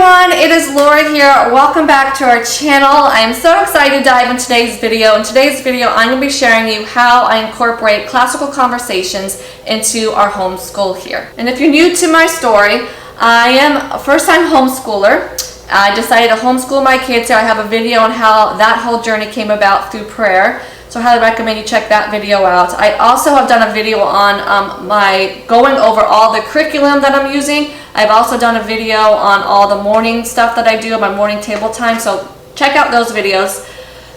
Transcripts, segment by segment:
everyone, it is Laura here. Welcome back to our channel. I am so excited to dive into today's video. In today's video, I'm going to be sharing you how I incorporate classical conversations into our homeschool here. And if you're new to my story, I am a first-time homeschooler. I decided to homeschool my kids, so I have a video on how that whole journey came about through prayer. So I highly recommend you check that video out. I also have done a video on my going over all the curriculum that I'm using. I've also done a video on all the morning stuff that I do, my morning table time, so check out those videos.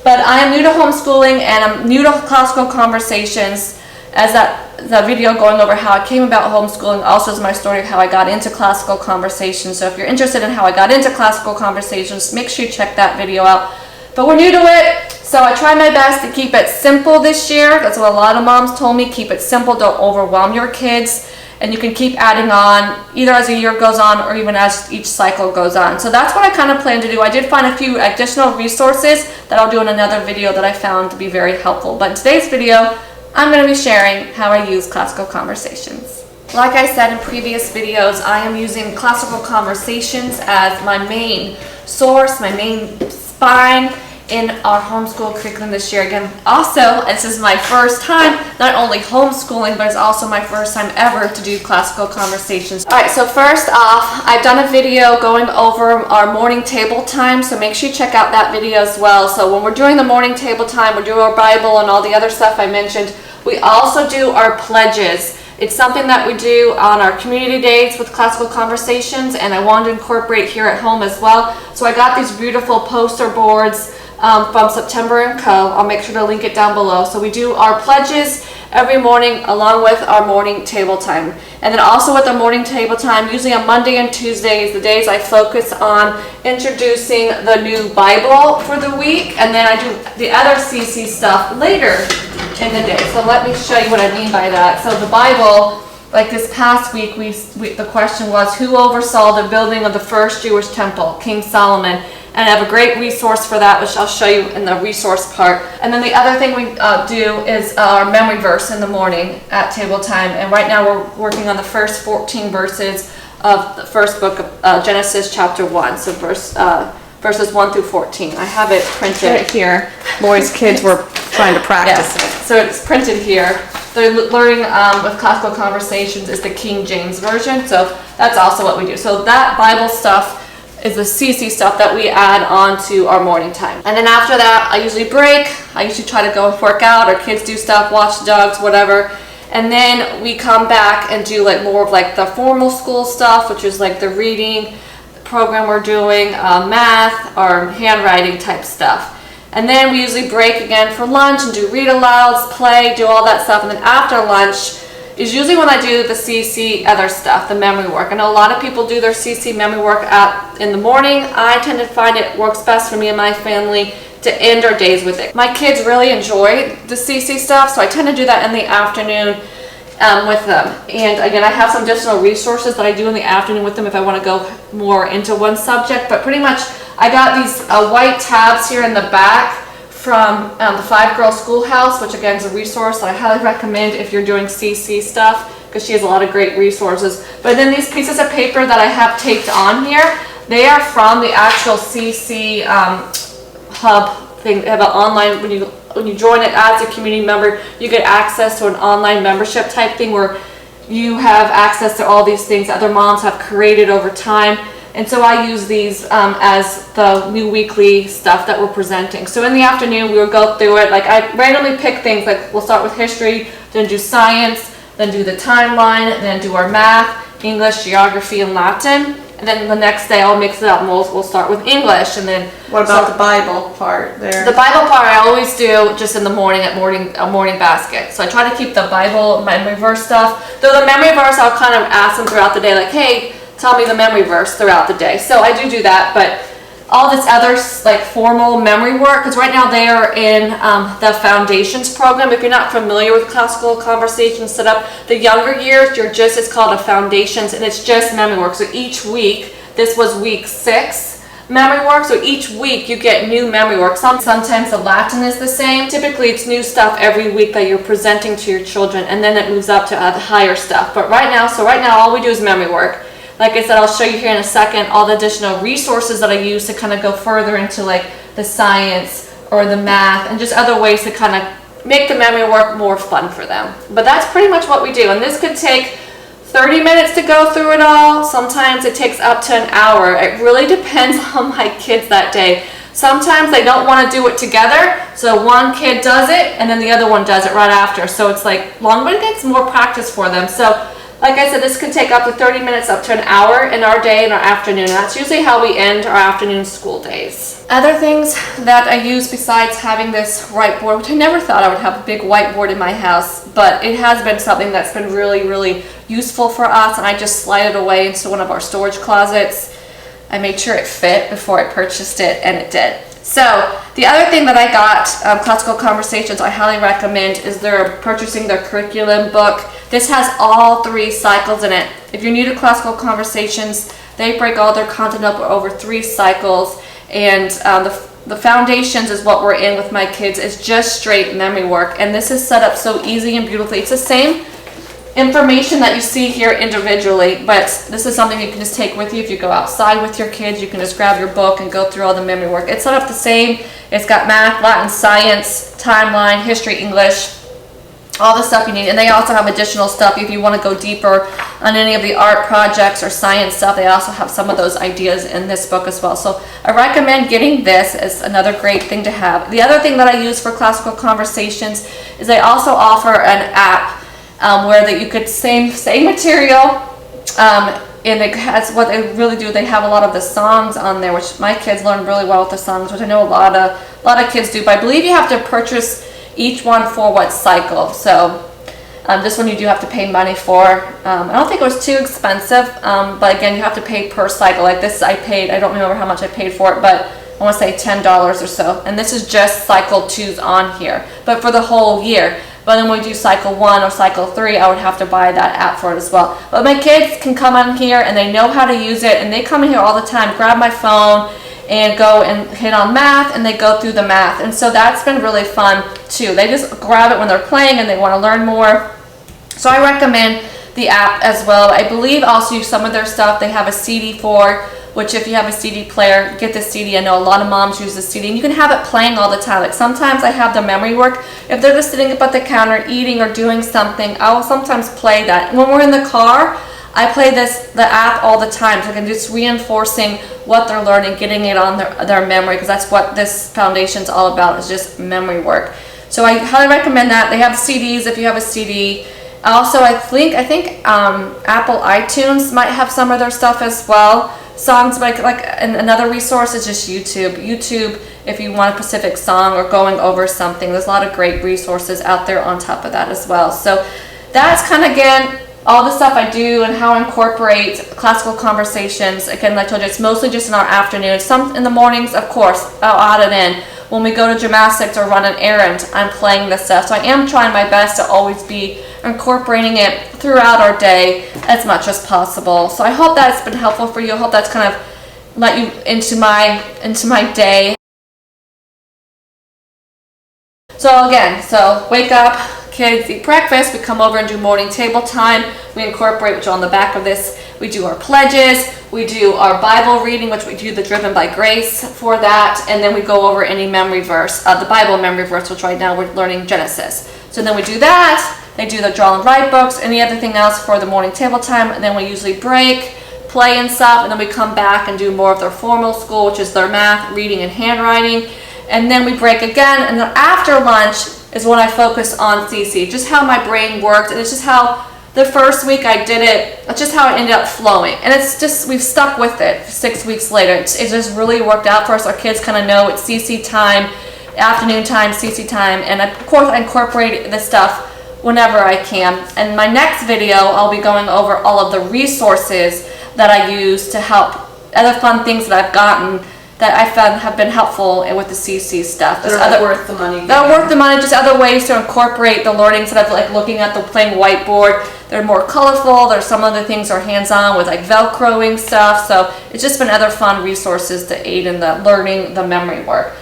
But I am new to homeschooling and I'm new to classical conversations, as the video going over how I came about homeschooling also is my story of how I got into classical conversations. So if you're interested in how I got into classical conversations, make sure you check that video out. But we're new to it, so I try my best to keep it simple this year. That's what a lot of moms told me. Keep it simple, don't overwhelm your kids. And you can keep adding on either as the year goes on or even as each cycle goes on. So that's what I kind of plan to do. I did find a few additional resources that I'll do in another video that I found to be very helpful. But in today's video, I'm going to be sharing how I use classical conversations. Like I said in previous videos, I am using classical conversations as my main source, my main spine in our homeschool curriculum this year. Again, also, this is my first time not only homeschooling, but it's also my first time ever to do classical conversations. Alright, so first off, I've done a video going over our morning table time, so make sure you check out that video as well. So when we're doing the morning table time, we're doing our Bible and all the other stuff I mentioned. We also do our pledges. It's something that we do on our community days with classical conversations, and I wanted to incorporate here at home as well. So I got these beautiful poster boards from September & Co. I'll make sure to link it down below. So we do our pledges every morning along with our morning table time. And then also with our morning table time, usually on Monday and Tuesdays, the days I focus on introducing the new Bible for the week, and then I do the other CC stuff later in the day. So let me show you what I mean by that. So the Bible, like this past week, the question was, who oversaw the building of the first Jewish temple? King Solomon. And I have a great resource for that, which I'll show you in the resource part. And then the other thing we do is our memory verse in the morning at table time. And right now we're working on the first 14 verses of the first book of Genesis chapter 1. So verses 1 through 14. I have it printed right here. Lori's kids were trying to practice it. So it's printed here. They're learning with classical conversations is the King James Version. So that's also what we do. So that Bible stuff is the CC stuff that we add on to our morning time. And then after that, I usually break. I usually try to go and work out, or kids do stuff, watch the dogs, whatever. And then we come back and do like more of like the formal school stuff, which is like the reading program we're doing, math, or handwriting type stuff. And then we usually break again for lunch and do read alouds, play, do all that stuff. And then after lunch is usually when I do the CC other stuff, the memory work. I know a lot of people do their CC memory work in the morning. I tend to find it works best for me and my family to end our days with it. My kids really enjoy the CC stuff, so I tend to do that in the afternoon with them. And again, I have some additional resources that I do in the afternoon with them if I want to go more into one subject. But pretty much, I got these white tabs here in the back from the 5-Girl Schoolhouse, which again is a resource that I highly recommend if you're doing CC stuff, because she has a lot of great resources. But then these pieces of paper that I have taped on here, they are from the actual CC hub thing. They have an online, when you join it as a community member, you get access to an online membership type thing where you have access to all these things other moms have created over time. And so I use these as the new weekly stuff that we're presenting. So in the afternoon, we will go through it. Like I randomly pick things, like we'll start with history, then do science, then do the timeline, and then do our math, English, geography, and Latin. And then the next day I'll mix it up and we'll start with English. And then what about the Bible part there? The Bible part I always do just in the morning at a morning basket. So I try to keep the Bible memory verse stuff. Though the memory verse I'll kind of ask them throughout the day, like, hey, tell me the memory verse throughout the day. So I do that, but all this other like formal memory work, because right now they are in the Foundations program. If you're not familiar with classical conversation setup, the younger years, it's called a Foundations, and it's just memory work. So each week, this was week 6 memory work, so each week you get new memory work. Sometimes the Latin is the same. Typically it's new stuff every week that you're presenting to your children, and then it moves up to the higher stuff. But right now all we do is memory work. like I said, I'll show you here in a second all the additional resources that I use to kind of go further into like the science or the math and just other ways to kind of make the memory work more fun for them. But that's pretty much what we do. And this could take 30 minutes to go through it all. Sometimes it takes up to an hour. It really depends on my kids that day. Sometimes they don't want to do it together, so one kid does it and then the other one does it right after. So it's like long, but it gets more practice for them. So like I said, this could take up to 30 minutes, up to an hour in our day, in our afternoon. That's usually how we end our afternoon school days. Other things that I use besides having this whiteboard, which I never thought I would have a big whiteboard in my house, but it has been something that's been really, really useful for us, and I just slide it away into one of our storage closets. I made sure it fit before I purchased it, and it did. So the other thing that I got, Classical Conversations, I highly recommend is they're purchasing their curriculum book. This has all 3 cycles in it. If you're new to Classical Conversations, they break all their content up over 3 cycles, and the foundations is what we're in with my kids. It's just straight memory work, and this is set up so easy and beautifully. It's the same information that you see here individually, but this is something you can just take with you if you go outside with your kids. You can just grab your book and go through all the memory work. It's set up the same. It's got math, Latin, science, timeline, history, English, all the stuff you need. And they also have additional stuff if you want to go deeper on any of the art projects or science stuff. They also have some of those ideas in this book as well. So I recommend getting this as another great thing to have. The other thing that I use for Classical Conversations is they also offer an app where that you could same material, and it has what they really do. They have a lot of the songs on there, which my kids learn really well with the songs, which I know a lot of kids do. But I believe you have to purchase each one for what cycle. So this one you do have to pay money for. I don't think it was too expensive, but again, you have to pay per cycle. Like this, I don't remember how much I paid for it, but I want to say $10 or so. And this is just cycle 2's on here, but for the whole year. But then when we do cycle 1 or cycle 3, I would have to buy that app for it as well. But my kids can come on here and they know how to use it, and they come in here all the time, grab my phone and go and hit on math, and they go through the math. And so that's been really fun too. They just grab it when they're playing and they want to learn more. So I recommend the app as well. I believe also some of their stuff they have a CD for, which if you have a CD player, get the CD. I know a lot of moms use the CD, and you can have it playing all the time. Like sometimes I have the memory work. If they're just sitting up at the counter eating or doing something, I will sometimes play that. When we're in the car, I play the app all the time, so I can just reinforcing what they're learning, getting it on their memory, because that's what this foundation's all about, is just memory work. So I highly recommend that. They have CDs if you have a CD. Also, I think Apple iTunes might have some of their stuff as well. Songs, and another resource is just YouTube. YouTube, if you want a specific song or going over something, there's a lot of great resources out there on top of that as well. So that's kind of, again, all the stuff I do and how I incorporate Classical Conversations. Again, like I told you, it's mostly just in our afternoons. Some in the mornings, of course, I'll add it in. When we go to gymnastics or run an errand, I'm playing this stuff. So I am trying my best to always be incorporating it throughout our day as much as possible. So I hope that's been helpful for you. I hope that's kind of let you into my day. So again, wake up, kids eat breakfast, we come over and do morning table time. We incorporate, which on the back of this, we do our pledges, we do our Bible reading, which we do the Driven by Grace for that, and then we go over any memory verse, the Bible memory verse, which right now we're learning Genesis. So then we do that. They do the draw and write books, any other thing else for the morning table time, and then we usually break, play and stuff, and then we come back and do more of their formal school, which is their math, reading, and handwriting. And then we break again, and then after lunch is when I focus on CC, just how my brain worked, and it's just how the first week I did it, it's just how it ended up flowing. And it's just, we've stuck with it 6 weeks later. It just really worked out for us. Our kids kind of know it's CC time, afternoon time, CC time, and of course I incorporate this stuff whenever I can. And my next video, I'll be going over all of the resources that I use to help, other fun things that I've gotten that I found have been helpful with the CC stuff. That are worth the money. That are worth the money, just other ways to incorporate the learning instead of like looking at the plain whiteboard. They're more colorful. There's some other things are hands-on with like Velcroing stuff. So it's just been other fun resources to aid in the learning, the memory work.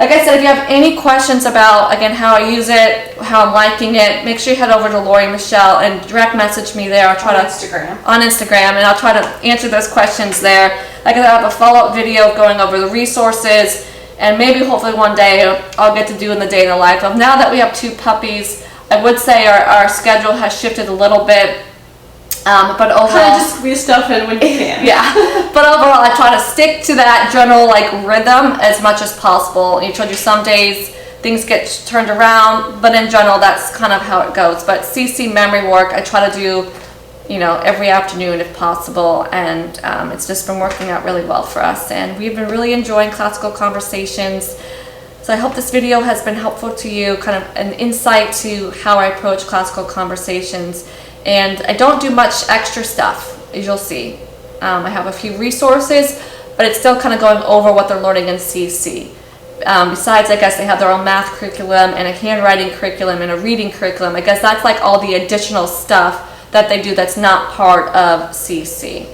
Like I said, if you have any questions about, again, how I use it, how I'm liking it, make sure you head over to Lori Michelle and direct message me there. I'll try On to Instagram. on Instagram, and I'll try to answer those questions there. Like I said, I have a follow-up video going over the resources, and maybe hopefully one day I'll get to do in the day in the life of. Now that we have 2 puppies, I would say our schedule has shifted a little bit. But overall, Kind of just squeeze stuff in when you can. yeah. But overall, I try to stick to that general rhythm as much as possible. You told you some days things get turned around, but in general, that's kind of how it goes. But CC memory work, I try to do, every afternoon if possible, and it's just been working out really well for us. And we've been really enjoying classical conversations. So I hope this video has been helpful to you, kind of an insight to how I approach classical conversations. And I don't do much extra stuff, as you'll see. I have a few resources, but it's still kind of going over what they're learning in CC. Besides, I guess they have their own math curriculum and a handwriting curriculum and a reading curriculum. I guess that's like all the additional stuff that they do that's not part of CC.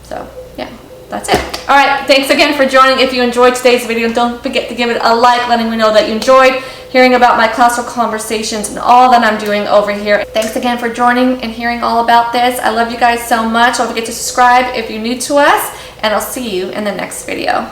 So, yeah, that's it. All right, thanks again for joining. If you enjoyed today's video, don't forget to give it a like, letting me know that you enjoyed hearing about my classical conversations and all that I'm doing over here. Thanks again for joining and hearing all about this. I love you guys so much. Don't forget to subscribe if you're new to us, and I'll see you in the next video.